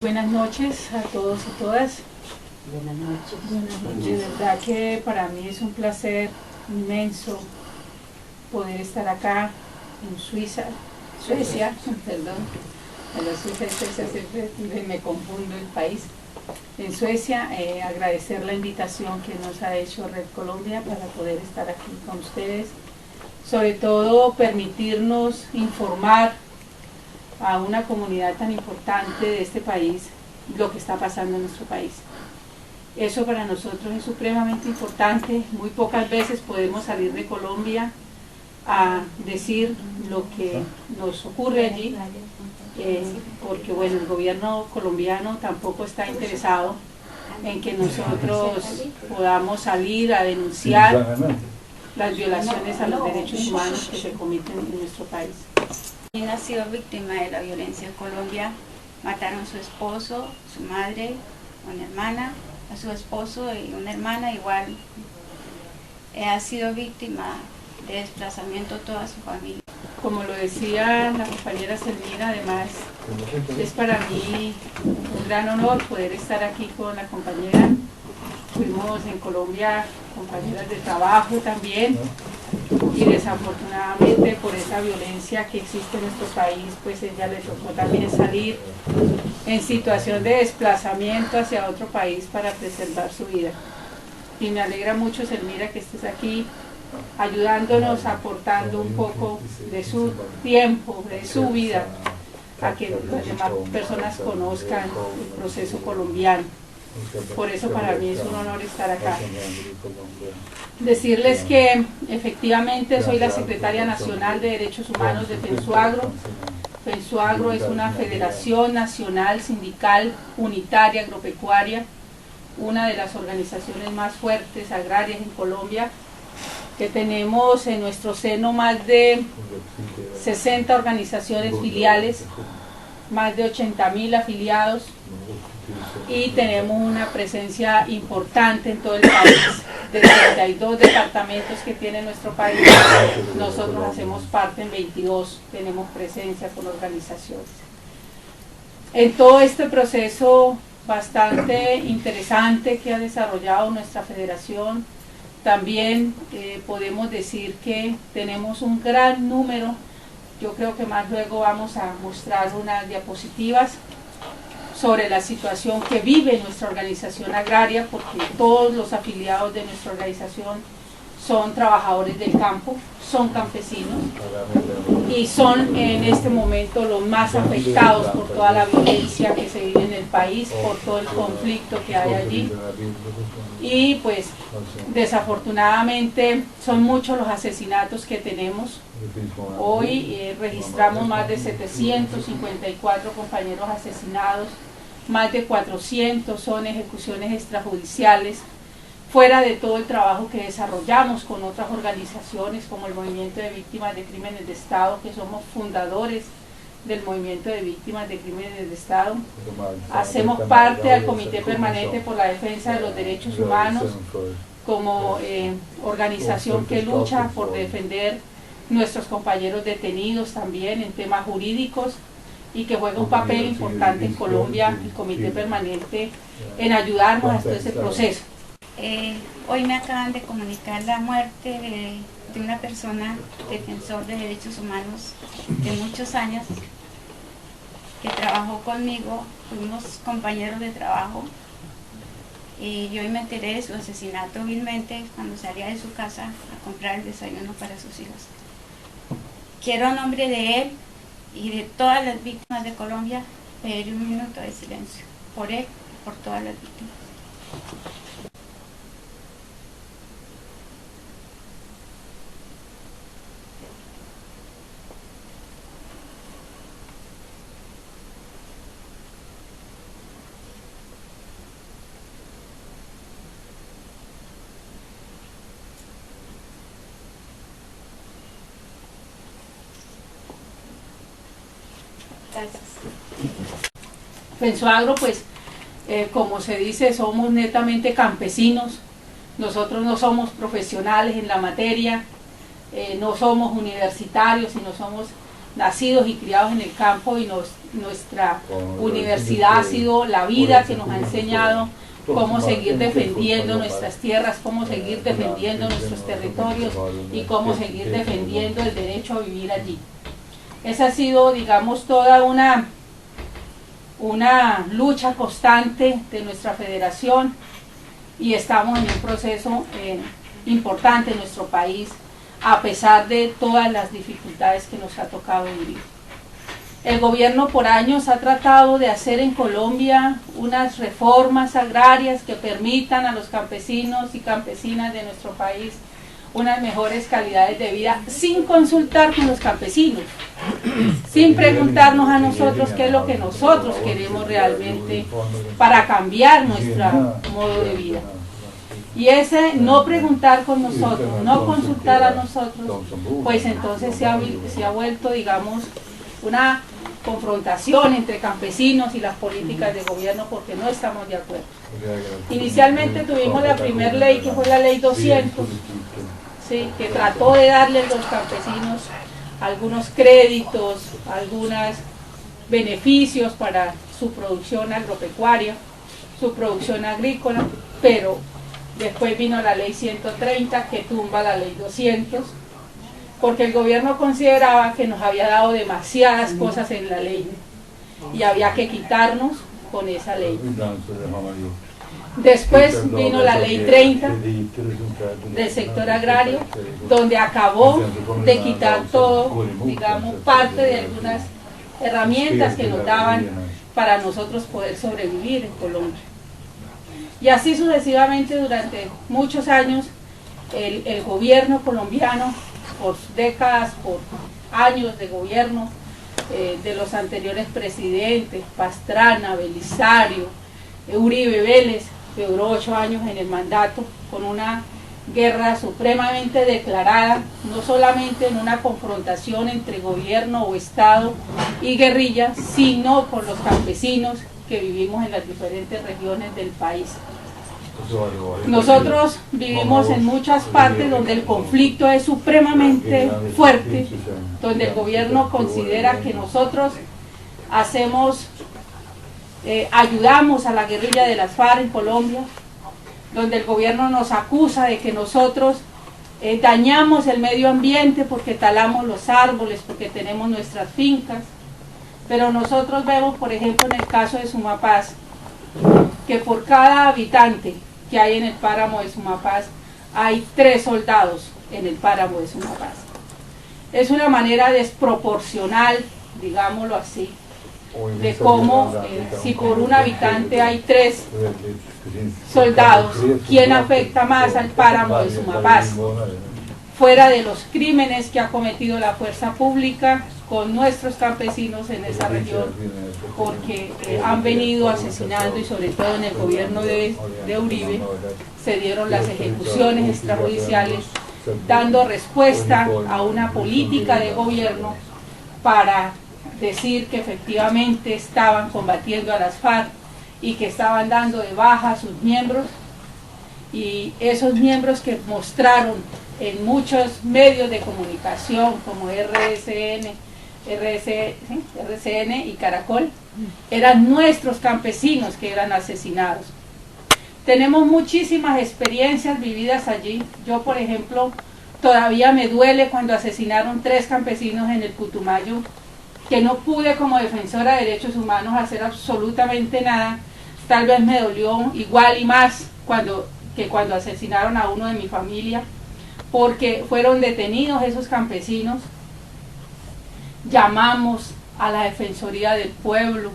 Buenas noches a todos y todas. Buenas noches. Buenas noches. De verdad que para mí es un placer inmenso poder estar acá en Suecia, perdón, en la Suecia siempre me confundo el país. En Suecia, agradecer la invitación que nos ha hecho Red Colombia para poder estar aquí con ustedes. Sobre todo permitirnos informar a una comunidad tan importante de este país lo que está pasando en nuestro país. Eso para nosotros es supremamente importante. Muy pocas veces podemos salir de Colombia a decir lo que nos ocurre allí, porque bueno, el gobierno colombiano tampoco está interesado en que nosotros podamos salir a denunciar las violaciones a los derechos humanos que se cometen en nuestro país. Quien ha sido víctima de la violencia en Colombia, mataron a su esposo, su madre, una hermana, a su esposo y una hermana igual. Ha sido víctima de desplazamiento toda su familia. Como lo decía la compañera Selmira, además es para mí un gran honor poder estar aquí con la compañera. Fuimos en Colombia compañeras de trabajo también, y desafortunadamente por esa violencia que existe en nuestro país, pues ella le tocó también salir en situación de desplazamiento hacia otro país para preservar su vida. Y me alegra mucho, Selmira, que estés aquí ayudándonos, aportando un poco de su tiempo, de su vida, a que las demás personas conozcan el proceso colombiano. Por eso para mí es un honor estar acá. Decirles que efectivamente soy la secretaria nacional de Derechos Humanos de FENSUAGRO. FENSUAGRO es una federación nacional sindical unitaria agropecuaria, una de las organizaciones más fuertes agrarias en Colombia, que tenemos en nuestro seno más de 60 organizaciones filiales, más de 80.000 afiliados, y tenemos una presencia importante en todo el país. De 32 departamentos que tiene nuestro país, nosotros hacemos parte en 22, tenemos presencia con organizaciones. En todo este proceso bastante interesante que ha desarrollado nuestra federación, también podemos decir que tenemos un gran número. Yo creo que más luego vamos a mostrar unas diapositivas sobre la situación que vive nuestra organización agraria, porque todos los afiliados de nuestra organización son trabajadores del campo, son campesinos y son en este momento los más afectados por toda la violencia que se vive en el país, por todo el conflicto que hay allí. Y pues desafortunadamente son muchos los asesinatos que tenemos. Hoy registramos más de 754 compañeros asesinados, más de 400 son ejecuciones extrajudiciales, fuera de todo el trabajo que desarrollamos con otras organizaciones como el Movimiento de Víctimas de Crímenes de Estado, que somos fundadores del Movimiento de Víctimas de Crímenes de Estado. Hacemos parte del Comité Permanente por la Defensa de los Derechos Humanos como organización que lucha por defender nuestros compañeros detenidos también en temas jurídicos, y que juega un papel importante en Colombia, el Comité Permanente, en ayudarnos a todo ese proceso. Hoy me acaban de comunicar la muerte de una persona, defensor de derechos humanos de muchos años, que trabajó conmigo, fuimos compañeros de trabajo, y yo hoy me enteré de su asesinato vilmente cuando salía de su casa a comprar el desayuno para sus hijos. Quiero en nombre de él y de todas las víctimas de Colombia pedir un minuto de silencio por él y por todas las víctimas. Gracias. FENSUAGRO, pues, como se dice, somos netamente campesinos. Nosotros no somos profesionales en la materia, no somos universitarios, sino somos nacidos y criados en el campo, y nuestra universidad ha sido la vida que nos ha enseñado cómo seguir defendiendo nuestras tierras, cómo seguir defendiendo nuestros territorios y cómo seguir defendiendo el derecho a vivir allí. Esa ha sido, digamos, toda una lucha constante de nuestra federación, y estamos en un proceso importante en nuestro país, a pesar de todas las dificultades que nos ha tocado vivir. El gobierno por años ha tratado de hacer en Colombia unas reformas agrarias que permitan a los campesinos y campesinas de nuestro país unas mejores calidades de vida, sin consultar con los campesinos, sin preguntarnos a nosotros qué es lo que nosotros queremos realmente para cambiar nuestro modo de vida. Y ese no preguntar con nosotros, no consultar a nosotros, pues entonces se ha vuelto, digamos, una confrontación entre campesinos y las políticas de gobierno, porque no estamos de acuerdo. Inicialmente tuvimos la primera ley, que fue la ley 200, ¿sí?, que trató de darle a los campesinos algunos créditos, algunos beneficios para su producción agropecuaria, su producción agrícola, pero después vino la ley 130 que tumba la ley 200, porque el gobierno consideraba que nos había dado demasiadas cosas en la ley y había que quitarnos con esa ley. Después vino la ley 30 del sector agrario, donde acabó de quitar todo, digamos, parte de algunas herramientas que nos daban para nosotros poder sobrevivir en Colombia. Y así sucesivamente durante muchos años el gobierno colombiano, por décadas, por años de gobierno de los anteriores presidentes, Pastrana, Belisario, Uribe Vélez, que duró 8 años en el mandato, con una guerra supremamente declarada, no solamente en una confrontación entre gobierno o Estado y guerrilla, sino con los campesinos que vivimos en las diferentes regiones del país. Nosotros vivimos en muchas partes donde el conflicto es supremamente fuerte, donde el gobierno considera que nosotros ayudamos a la guerrilla de las FARC en Colombia, donde el gobierno nos acusa de que nosotros dañamos el medio ambiente porque talamos los árboles, porque tenemos nuestras fincas, pero nosotros vemos, por ejemplo, en el caso de Sumapaz, que por cada habitante que hay en el páramo de Sumapaz, hay 3 soldados en el páramo de Sumapaz. Es una manera desproporcional, digámoslo así, de cómo si por un habitante hay 3 soldados, ¿quién afecta más al páramo de Sumapaz? Fuera de los crímenes que ha cometido la fuerza pública con nuestros campesinos en esa región, porque han venido asesinando, y sobre todo en el gobierno de Uribe se dieron las ejecuciones extrajudiciales, dando respuesta a una política de gobierno para decir que efectivamente estaban combatiendo a las FARC y que estaban dando de baja a sus miembros, y esos miembros que mostraron en muchos medios de comunicación como RCN y Caracol, eran nuestros campesinos que eran asesinados. Tenemos muchísimas experiencias vividas allí. Yo, por ejemplo, todavía me duele cuando asesinaron 3 campesinos en el Putumayo, que no pude como defensora de derechos humanos hacer absolutamente nada. Tal vez me dolió igual y más que cuando asesinaron a uno de mi familia, porque fueron detenidos esos campesinos. Llamamos a la Defensoría del Pueblo,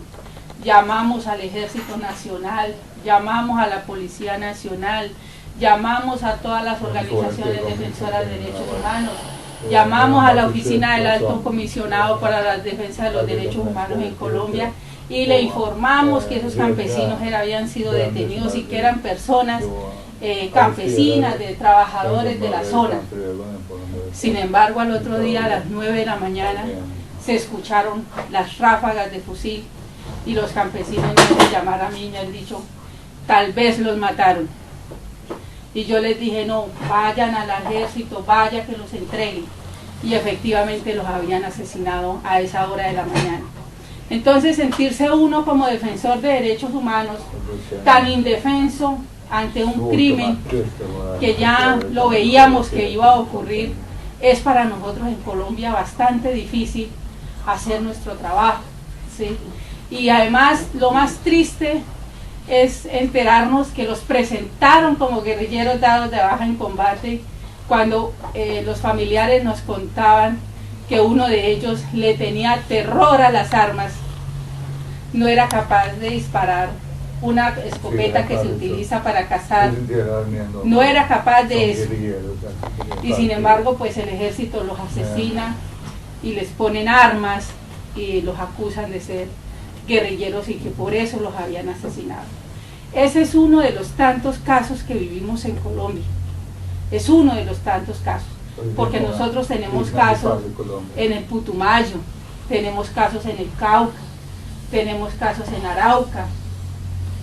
llamamos al Ejército Nacional, llamamos a la Policía Nacional, llamamos a todas las organizaciones defensoras de derechos humanos, llamamos a la Oficina del Alto Comisionado para la Defensa de los Derechos Humanos en Colombia, y le informamos que esos campesinos habían sido detenidos y que eran personas campesinas, de trabajadores de la zona. Sin embargo, al otro día a las 9 de la mañana se escucharon las ráfagas de fusil y los campesinos me llamaron a mí y me han dicho, tal vez los mataron. Y yo les dije, no, vayan al ejército, vaya que los entreguen. y efectivamente los habían asesinado a esa hora de la mañana. Entonces sentirse uno como defensor de derechos humanos tan indefenso ante un crimen que ya lo veíamos que iba a ocurrir, es para nosotros en Colombia bastante difícil hacer nuestro trabajo, ¿sí? Y además lo más triste es enterarnos que los presentaron como guerrilleros dados de baja en combate, cuando los familiares nos contaban que uno de ellos le tenía terror a las armas, no era capaz de disparar una escopeta que se utiliza para cazar, no era capaz de eso, y sin embargo pues el ejército los asesina y les ponen armas y los acusan de ser guerrilleros y que por eso los habían asesinado. Ese es uno de los tantos casos que vivimos en Colombia, es uno de los tantos casos, porque nosotros tenemos casos en el Putumayo, tenemos casos en el Cauca, tenemos casos en Arauca.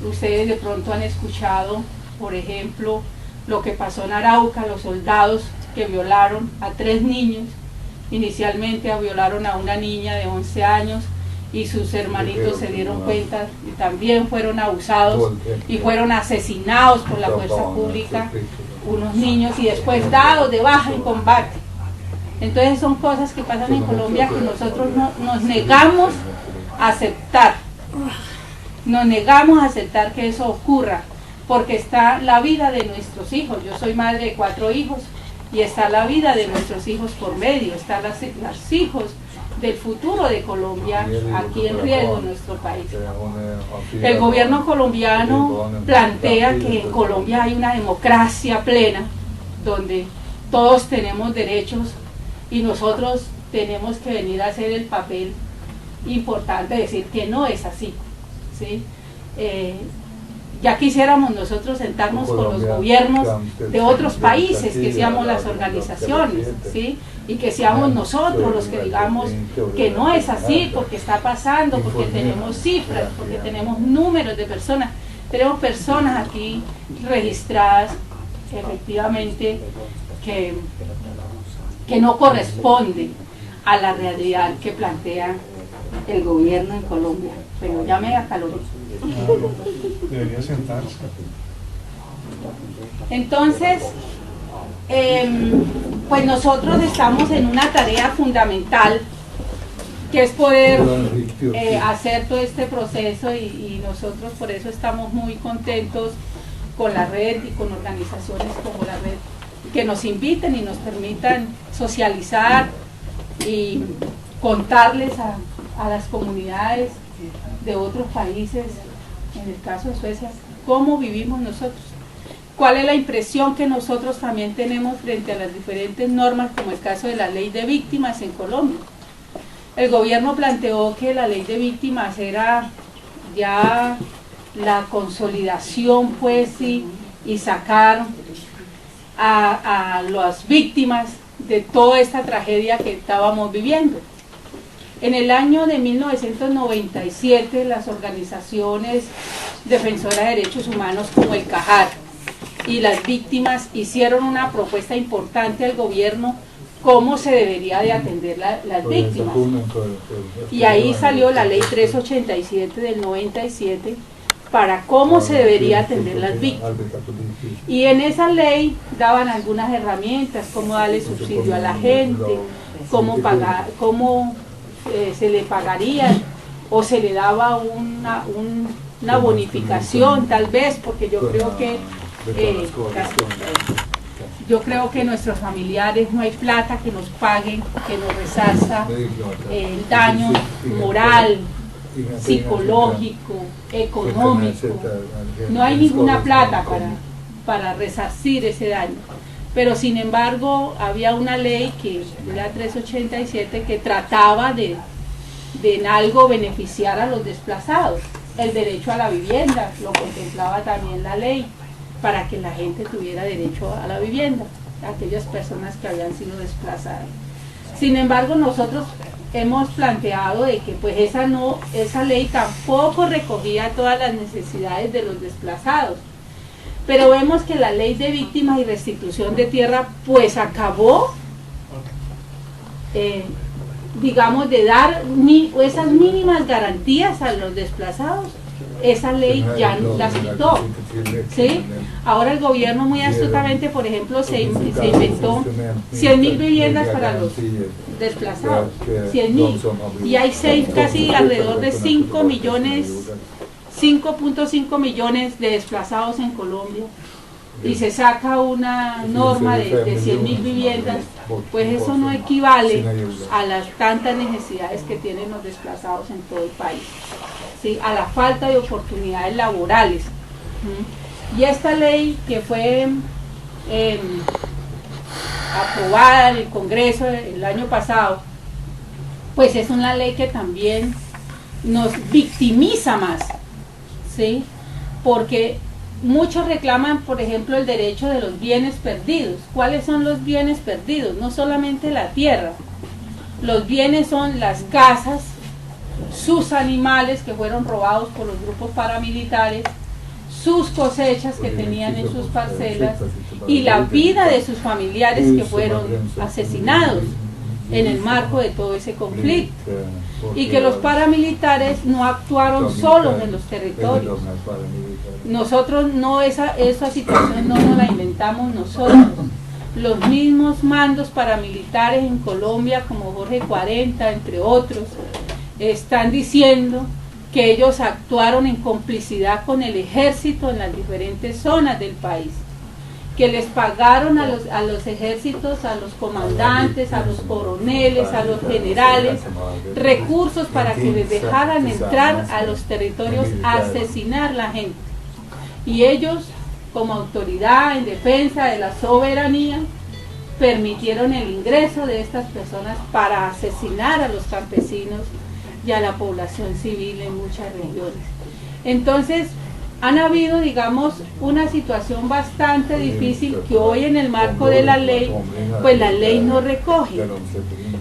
Ustedes de pronto han escuchado, por ejemplo, lo que pasó en Arauca, los soldados que violaron a 3 niños, inicialmente violaron a una niña de 11 años y sus hermanitos se dieron cuenta y también fueron abusados y fueron asesinados por la fuerza pública, unos niños, y después dados de baja en combate. Entonces son cosas que pasan en Colombia que nosotros nos negamos a aceptar. Nos negamos a aceptar que eso ocurra, porque está la vida de nuestros hijos. Yo soy madre de 4 hijos y está la vida de nuestros hijos por medio, están los hijos del futuro de Colombia aquí en riesgo en nuestro país. El gobierno colombiano plantea que en Colombia hay una democracia plena, donde todos tenemos derechos y nosotros tenemos que venir a hacer el papel importante de decir que no es así, ¿sí? Ya quisiéramos nosotros sentarnos con los gobiernos de otros países, que seamos las organizaciones, ¿sí? Y que seamos nosotros los que digamos que no es así, porque está pasando, porque tenemos cifras, porque tenemos números de personas, tenemos personas aquí registradas efectivamente que no corresponden a la realidad que plantea el gobierno en Colombia. Pero ya me acaloré. Debería sentarse. Entonces, pues nosotros estamos en una tarea fundamental, que es poder hacer todo este proceso, y nosotros por eso estamos muy contentos con la red y con organizaciones como la red, que nos inviten y nos permitan socializar y contarles a las comunidades de otros países, en el caso de Suecia, cómo vivimos nosotros, cuál es la impresión que nosotros también tenemos frente a las diferentes normas, como el caso de la ley de víctimas en Colombia. El gobierno planteó que la ley de víctimas era ya la consolidación, pues, y sacar a las víctimas de toda esta tragedia que estábamos viviendo. En el año de 1997, las organizaciones defensoras de derechos humanos como el CAJAR y las víctimas hicieron una propuesta importante al gobierno cómo se debería de atender las víctimas. Y ahí salió la ley 387 del 97 para cómo se debería atender las víctimas. Y en esa ley daban algunas herramientas, cómo darle subsidio a la gente, cómo pagar, cómo se le pagaría o se le daba una bonificación, tal vez, porque yo creo que nuestros familiares no hay plata que nos paguen, que nos resarza el daño moral, psicológico, económico. No hay ninguna plata para resarcir ese daño. Pero sin embargo había una ley, que era 387, que trataba de en algo beneficiar a los desplazados. El derecho a la vivienda lo contemplaba también la ley, para que la gente tuviera derecho a la vivienda, aquellas personas que habían sido desplazadas. Sin embargo, nosotros hemos planteado de que pues esa ley tampoco recogía todas las necesidades de los desplazados. Pero vemos que la ley de víctimas y restitución de tierra pues acabó digamos, de dar esas mínimas garantías a los desplazados, esa ley ya las quitó, ¿sí? Ahora el gobierno muy astutamente, por ejemplo, se inventó 100.000 viviendas para los desplazados, 100.000, y hay casi alrededor de 5.5 millones de desplazados en Colombia, y se saca una norma de 100.000 viviendas, pues eso no equivale a las tantas necesidades que tienen los desplazados en todo el país, ¿sí? A la falta de oportunidades laborales. Y esta ley que fue aprobada en el Congreso el año pasado, pues es una ley que también nos victimiza más, ¿sí? Porque muchos reclaman, por ejemplo, el derecho de los bienes perdidos. ¿Cuáles son los bienes perdidos? No solamente la tierra. Los bienes son las casas, sus animales que fueron robados por los grupos paramilitares, sus cosechas que tenían en sus parcelas y la vida de sus familiares que fueron asesinados en el marco de todo ese conflicto. Y que los paramilitares no actuaron solos en los territorios. Nosotros no, esa situación no nos la inventamos nosotros. Los mismos mandos paramilitares en Colombia, como Jorge 40, entre otros, están diciendo que ellos actuaron en complicidad con el ejército en las diferentes zonas del país, que les pagaron a los ejércitos, a los comandantes, a los coroneles, a los generales, recursos para que les dejaran entrar a los territorios a asesinar a la gente. Y ellos, como autoridad en defensa de la soberanía, permitieron el ingreso de estas personas para asesinar a los campesinos y a la población civil en muchas regiones. Entonces, han habido, digamos, una situación bastante difícil que hoy en el marco de la ley, pues la ley no recoge.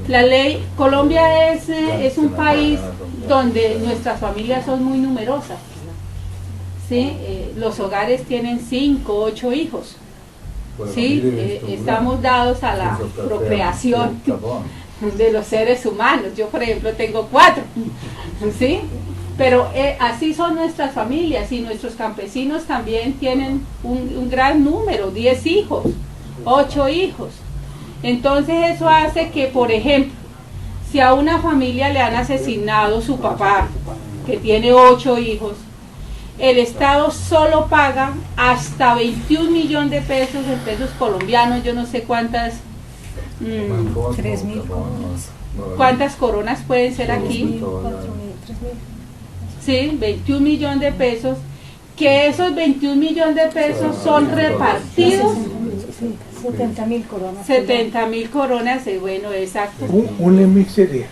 La ley, Colombia es un país donde nuestras familias son muy numerosas, ¿sí? Los hogares tienen 5, 8 hijos, ¿sí? Estamos dados a la procreación de los seres humanos. Yo, por ejemplo, tengo 4, ¿sí? Pero así son nuestras familias, y nuestros campesinos también tienen un gran número, 10 hijos, 8 hijos. Entonces eso hace que, por ejemplo, si a una familia le han asesinado su papá, que tiene 8 hijos, el Estado solo paga hasta 21 millones de pesos en pesos colombianos. Yo no sé cuántas 3.000 coronas. ¿Cuántas coronas pueden ser aquí? 4.000, 3.000. Sí, 21 millones de pesos, que esos 21 millones de pesos son repartidos. 70.000 coronas. 70.000 coronas, bueno, exacto. Una miseria.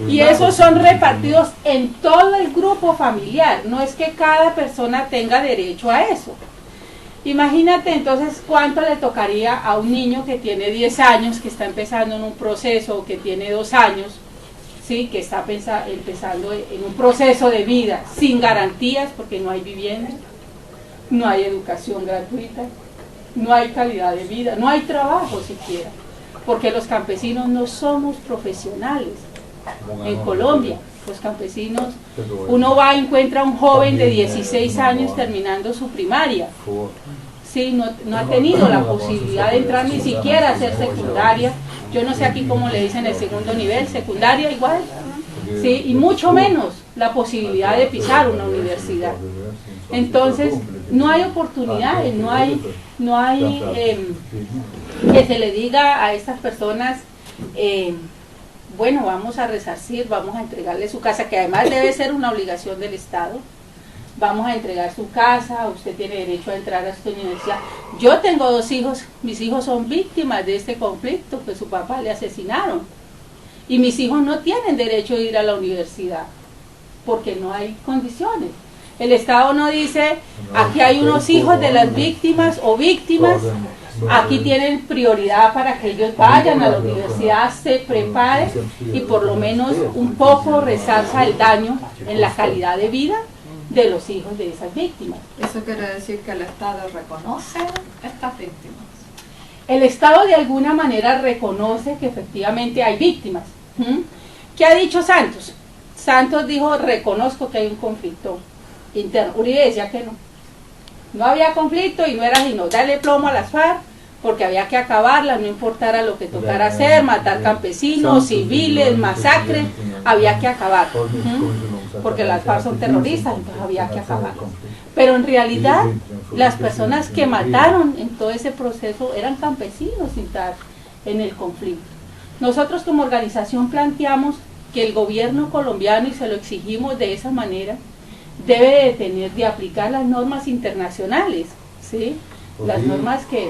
Y esos son repartidos en todo el grupo familiar, no es que cada persona tenga derecho a eso. Imagínate entonces cuánto le tocaría a un niño que tiene 10 años, que está empezando en un proceso, o que tiene 2 años, ¿sí? Que está empezando en un proceso de vida sin garantías, porque no hay vivienda, no hay educación gratuita, no hay calidad de vida, no hay trabajo siquiera, porque los campesinos no somos profesionales. En Colombia, los campesinos, uno va y encuentra a un joven de 16 años terminando su primaria, sí, no ha tenido la posibilidad de entrar ni siquiera a hacer secundaria. Yo no sé aquí cómo le dicen el segundo nivel, secundaria igual, sí, y mucho menos la posibilidad de pisar una universidad. Entonces no hay oportunidades, no hay que se le diga a estas personas, bueno, vamos a resarcir, vamos a entregarle su casa, que además debe ser una obligación del Estado. Vamos a entregar su casa, usted tiene derecho a entrar a esta universidad. Yo tengo 2 hijos, mis hijos son víctimas de este conflicto, pues su papá le asesinaron. Y mis hijos no tienen derecho a ir a la universidad, porque no hay condiciones. El Estado no dice, aquí hay unos hijos de las víctimas o víctimas, aquí tienen prioridad para que ellos vayan a la universidad, se preparen y por lo menos un poco resalza el daño en la calidad de vida de los hijos de esas víctimas. Eso quiere decir que el Estado reconoce estas víctimas. el Estado de alguna manera reconoce que efectivamente hay víctimas. ¿Qué ha dicho Santos? Santos dijo, reconozco que hay un conflicto interno. Uribe decía que no había conflicto y no era sino darle plomo a las FARC, porque había que acabarlas, no importara lo que tocara hacer, matar campesinos, civiles, masacres, había que acabar, porque las FARC son terroristas, entonces había que acabar. Pero en realidad las personas que mataron en todo ese proceso eran campesinos sin estar en el conflicto. Nosotros como organización planteamos que el gobierno colombiano, y se lo exigimos de esa manera, debe de aplicar las normas internacionales, ¿sí? Las normas que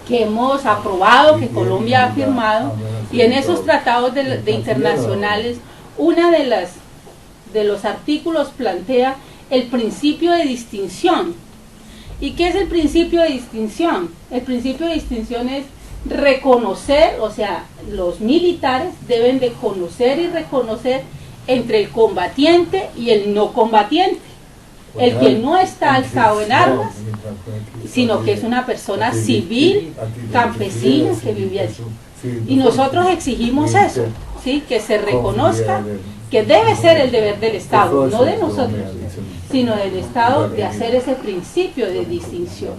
hemos aprobado, que Colombia ha firmado, y en esos tratados de internacionales, una de los artículos plantea el principio de distinción. ¿Y qué es el principio de distinción? El principio de distinción es reconocer, o sea, los militares deben de conocer y reconocer entre el combatiente y el no combatiente. El que no está alzado en armas, sino que es una persona civil, campesina, que vive allí. Y nosotros exigimos eso, ¿sí? Que se reconozca que debe ser el deber del Estado, no de nosotros, sino del Estado, de hacer ese principio de distinción.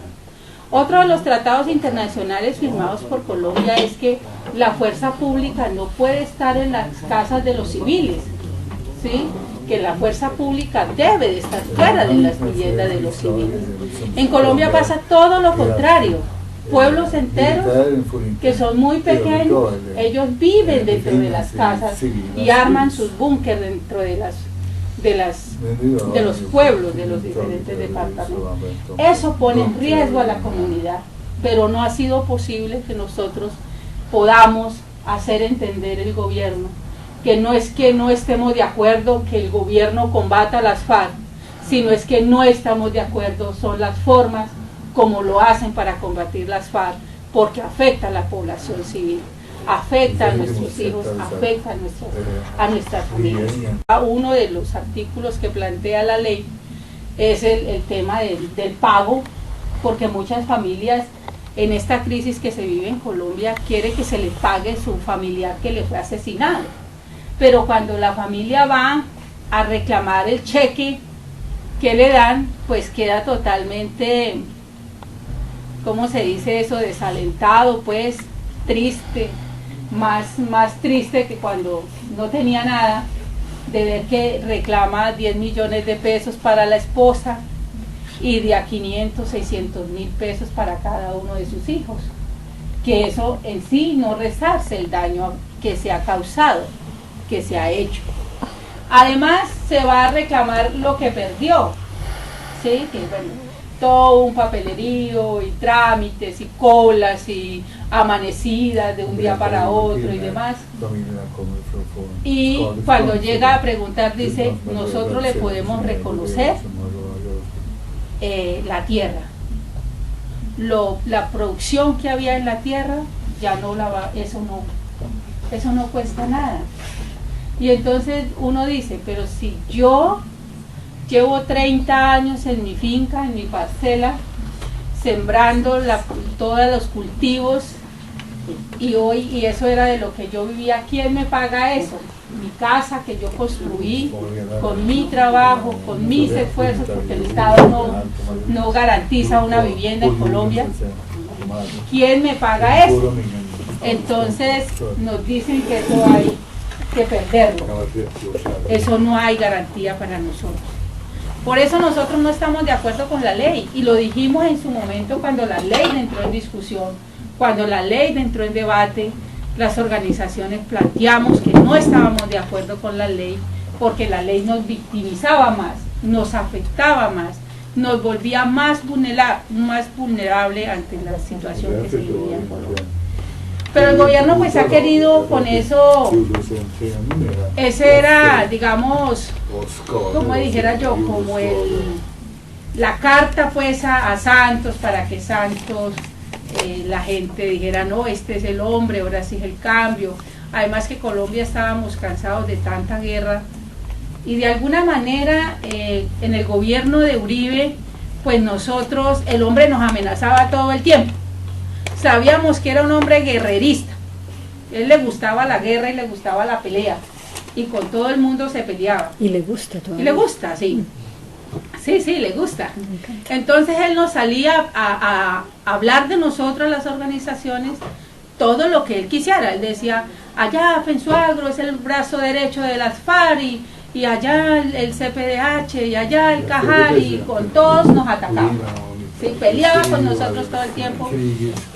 Otro de los tratados internacionales firmados por Colombia es que la fuerza pública no puede estar en las casas de los civiles, ¿sí? Que la fuerza pública debe de estar fuera de las viviendas de los civiles. En Colombia pasa todo lo contrario. Pueblos enteros que son muy pequeños, ellos viven dentro de las casas y arman sus búnkeres dentro de los pueblos de los diferentes departamentos. Eso pone en riesgo a la comunidad, pero no ha sido posible que nosotros podamos hacer entender el gobierno que no es que no estemos de acuerdo que el gobierno combata a las FARC, sino es que no estamos de acuerdo, son las formas como lo hacen para combatir las FARC, porque afecta a la población civil, afecta a nuestros hijos, afecta a nuestras familias. Uno de los artículos que plantea la ley es el tema del pago, porque muchas familias en esta crisis que se vive en Colombia quiere que se le pague su familiar que le fue asesinado. Pero cuando la familia va a reclamar el cheque que le dan, pues queda totalmente, ¿cómo se dice eso? Desalentado, pues triste, más triste que cuando no tenía nada, de ver que reclama 10 millones de pesos para la esposa y de a 500, 600 mil pesos para cada uno de sus hijos. Que eso en sí no resarce el daño que se ha causado, que se ha hecho. Además se va a reclamar lo que perdió, ¿sí? Que bueno, todo un papelerío y trámites y colas y amanecidas de un día para otro y demás. Y cuando llega a preguntar dice, nosotros le podemos reconocer la tierra, la producción que había en la tierra ya no la va, eso no cuesta nada. Y entonces uno dice, pero si yo llevo 30 años en mi finca, en mi parcela, sembrando todos los cultivos, y eso era de lo que yo vivía, ¿quién me paga eso? Mi casa que yo construí con mi trabajo, con mis esfuerzos, porque el Estado no garantiza una vivienda en Colombia. ¿Quién me paga eso? Entonces nos dicen que eso hay que perderlo. Eso no hay garantía para nosotros. Por eso nosotros no estamos de acuerdo con la ley, y lo dijimos en su momento cuando la ley entró en discusión, cuando la ley entró en debate. Las organizaciones planteamos que no estábamos de acuerdo con la ley porque la ley nos victimizaba más, nos afectaba más, nos volvía más vulnerable ante la situación que se vivía en Colombia. Pero el gobierno pues ha querido con eso, ese era, digamos, como dijera yo, como la carta pues a Santos, para que Santos, la gente dijera, no, este es el hombre, ahora sí es el cambio. Además que Colombia estábamos cansados de tanta guerra, y de alguna manera en el gobierno de Uribe, pues nosotros, el hombre nos amenazaba todo el tiempo. sabíamos que era un hombre guerrerista. Él le gustaba la guerra y le gustaba la pelea, y con todo el mundo se peleaba. Y le gusta todo. Y le gusta, sí. Sí, le gusta. Entonces él nos salía a hablar de nosotros, las organizaciones, todo lo que él quisiera. Él decía, allá Fensuagro es el brazo derecho de las FARC, y allá el CPDH, y allá el Cajal, y con todos nos atacaba. Sí, peleaba con nosotros todo el tiempo,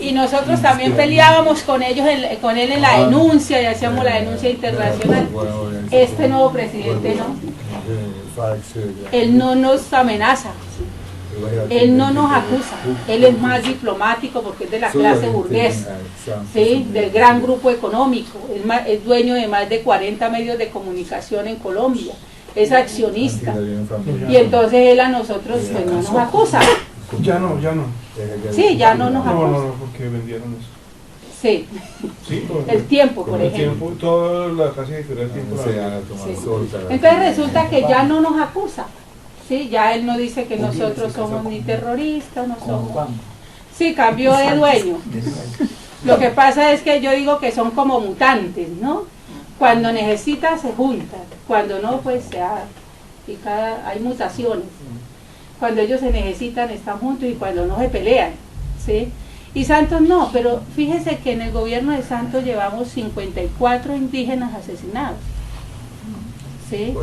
y nosotros también peleábamos con ellos, con él en la denuncia, y hacíamos la denuncia internacional. Este nuevo presidente no, él no nos amenaza, él no nos acusa, él es más diplomático porque es de la clase burguesa, ¿sí? Del gran grupo económico, es dueño de más de 40 medios de comunicación en Colombia, es accionista, y entonces él a nosotros pues no nos acusa. Ya no. Sí, ya no nos acusa. No, porque vendieron eso. Sí, el tiempo, por ejemplo. Toda la casa editorial Tiempo. Entonces resulta que ya no nos acusa. Sí, ya él no dice que nosotros somos ni terroristas, no somos. Sí, cambió de dueño. Lo que pasa es que yo digo que son como mutantes, ¿no? Cuando necesitan se juntan, cuando no, pues hay mutaciones. Cuando ellos se necesitan están juntos, y cuando no se pelean, ¿sí? Y Santos no, pero fíjese que en el gobierno de Santos llevamos 54 indígenas asesinados, ¿sí?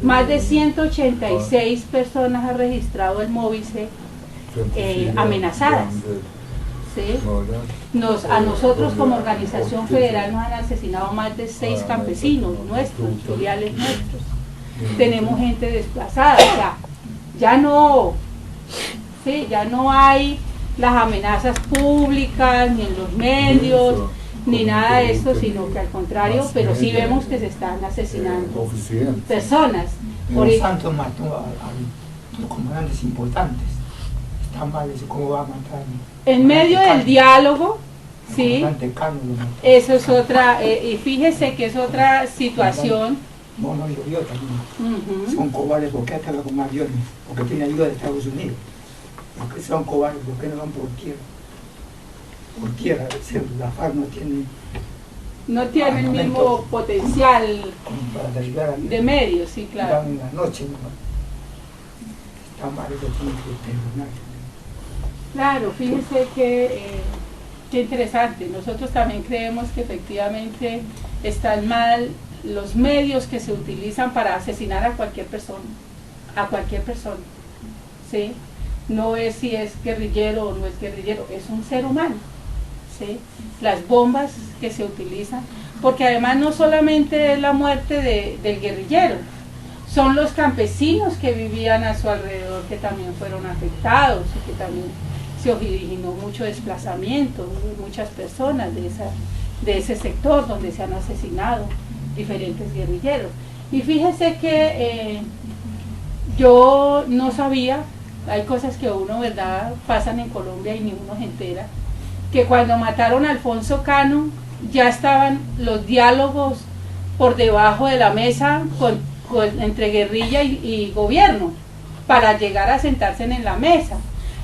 Más de 186 personas ha registrado el Móvice amenazadas, ¿sí? A nosotros como organización federal nos han asesinado más de 6 campesinos nuestros, filiales nuestros. Tenemos gente desplazada, o sea, ya no hay las amenazas públicas, ni en los medios, ni nada de esto, sino que al contrario, pero sí vemos que se están asesinando personas. Santos mató a los comandantes importantes. Está mal eso, ¿cómo va a matar? En medio del diálogo, sí, eso es otra, y fíjese que es otra situación. Mono y yo también. Son cobardes porque atacan con aviones, porque tienen ayuda de Estados Unidos. Porque son cobardes, porque no van por tierra. Por tierra, la FARC no tiene el mismo potencial para ayudar de medios, sí, claro. Van en la noche, ¿no? Está mal, eso tiene que terminar. Claro, fíjese qué interesante. Nosotros también creemos que efectivamente están mal los medios que se utilizan para asesinar a cualquier persona, ¿sí? No es si es guerrillero o no es guerrillero, es un ser humano, ¿sí? Las bombas que se utilizan, porque además no solamente es la muerte del guerrillero, son los campesinos que vivían a su alrededor que también fueron afectados, y que también se originó mucho desplazamiento, muchas personas de ese sector donde se han asesinado diferentes guerrilleros. Y fíjese que yo no sabía, hay cosas que uno, ¿verdad?, pasan en Colombia y ni uno se entera, que cuando mataron a Alfonso Cano ya estaban los diálogos por debajo de la mesa entre guerrilla y gobierno para llegar a sentarse en la mesa,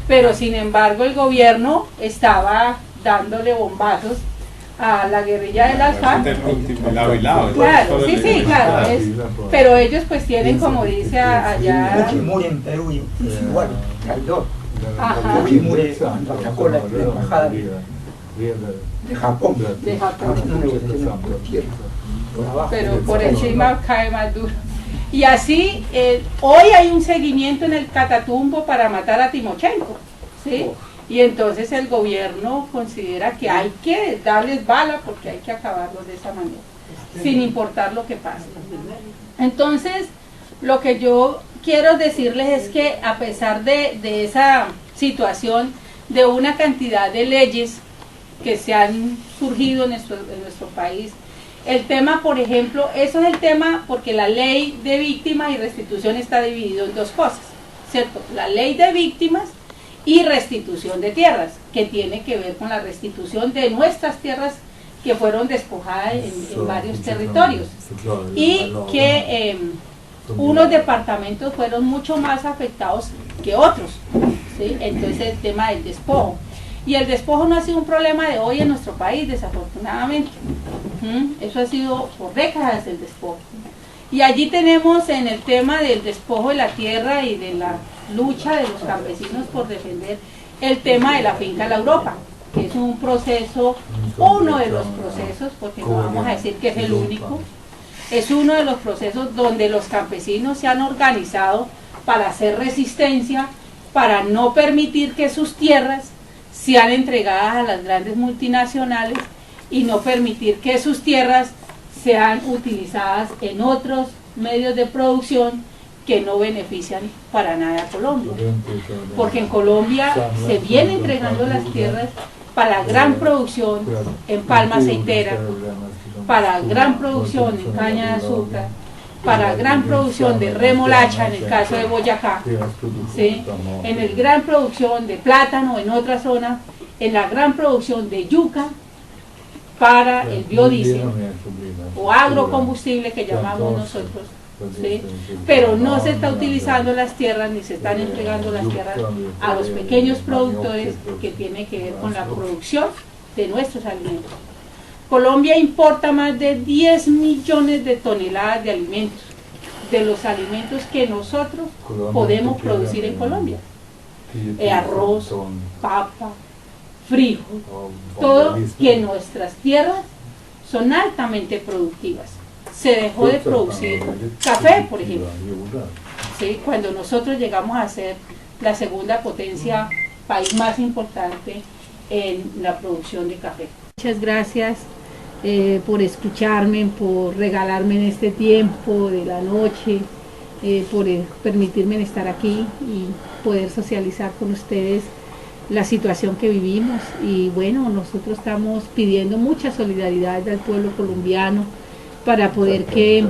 pero sin embargo el gobierno estaba dándole bombazos a la guerrilla de las FARC. Claro, sí, claro, pero ellos pues tienen, como dice allá, Fujimori en Perú es igual, traidor. Fujimori cuando atacó la embajada de Japón, pero por encima cae más duro. Y así, hoy hay un seguimiento en el Catatumbo para matar a Timochenko, ¿sí? Y entonces el gobierno considera que hay que darles bala porque hay que acabarlos de esa manera, sin importar lo que pase. Entonces, lo que yo quiero decirles es que a pesar de esa situación, de una cantidad de leyes que se han surgido en nuestro país, el tema, por ejemplo, eso es el tema porque la ley de víctimas y restitución está dividido en dos cosas, ¿cierto? La ley de víctimas y restitución de tierras, que tiene que ver con la restitución de nuestras tierras que fueron despojadas en varios territorios, y que unos departamentos fueron mucho más afectados que otros, ¿sí? Entonces el tema del despojo. Y el despojo no ha sido un problema de hoy en nuestro país, desafortunadamente. Eso ha sido por décadas el despojo. Y allí tenemos en el tema del despojo de la tierra y de la lucha de los campesinos por defender el tema de la finca La Europa, que es un proceso, uno de los procesos, porque no vamos a decir que es el único, es uno de los procesos donde los campesinos se han organizado para hacer resistencia, para no permitir que sus tierras sean entregadas a las grandes multinacionales y no permitir que sus tierras sean utilizadas en otros medios de producción que no benefician para nada a Colombia. Porque en Colombia se vienen entregando las tierras para gran producción en palma aceitera, para gran producción en caña de azúcar, para gran producción de remolacha en el caso de Boyacá, ¿sí? En el gran producción de plátano en otra zona, en la gran producción de yuca para el biodiesel o agrocombustible que llamamos nosotros, ¿sí? Pero no se está utilizando las tierras ni se están entregando las tierras a los pequeños productores que tienen que ver con la producción de nuestros alimentos. Colombia importa más de 10 millones de toneladas de alimentos, de los alimentos que nosotros podemos producir en Colombia. Arroz, papa, frijol, todo que nuestras tierras son altamente productivas. Se dejó de producir café, por ejemplo, ¿sí? Cuando nosotros llegamos a ser la segunda potencia, país más importante en la producción de café. Muchas gracias por escucharme, por regalarme en este tiempo de la noche, por permitirme estar aquí y poder socializar con ustedes la situación que vivimos. Y bueno, nosotros estamos pidiendo mucha solidaridad del pueblo colombiano para poder que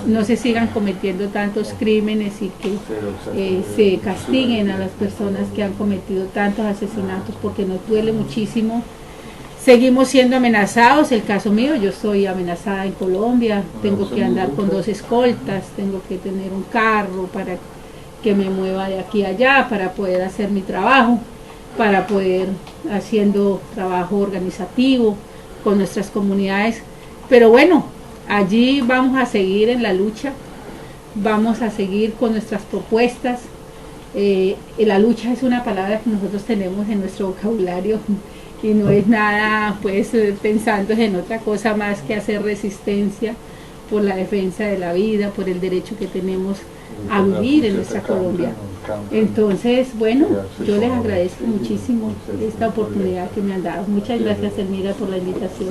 no se sigan cometiendo tantos crímenes y que se castiguen a las personas que han cometido tantos asesinatos, porque nos duele muchísimo. Seguimos siendo amenazados. El caso mío, yo estoy amenazada en Colombia, tengo que andar con 2 escoltas, tengo que tener un carro para que me mueva de aquí a allá, para poder hacer mi trabajo, para poder haciendo trabajo organizativo con nuestras comunidades. Pero bueno, allí vamos a seguir en la lucha, vamos a seguir con nuestras propuestas. La lucha es una palabra que nosotros tenemos en nuestro vocabulario y no es nada pues pensando en otra cosa más que hacer resistencia por la defensa de la vida, por el derecho que tenemos a vivir en nuestra Colombia. Entonces, bueno, yo les agradezco muchísimo esta oportunidad que me han dado. Muchas gracias, Elmira, por la invitación.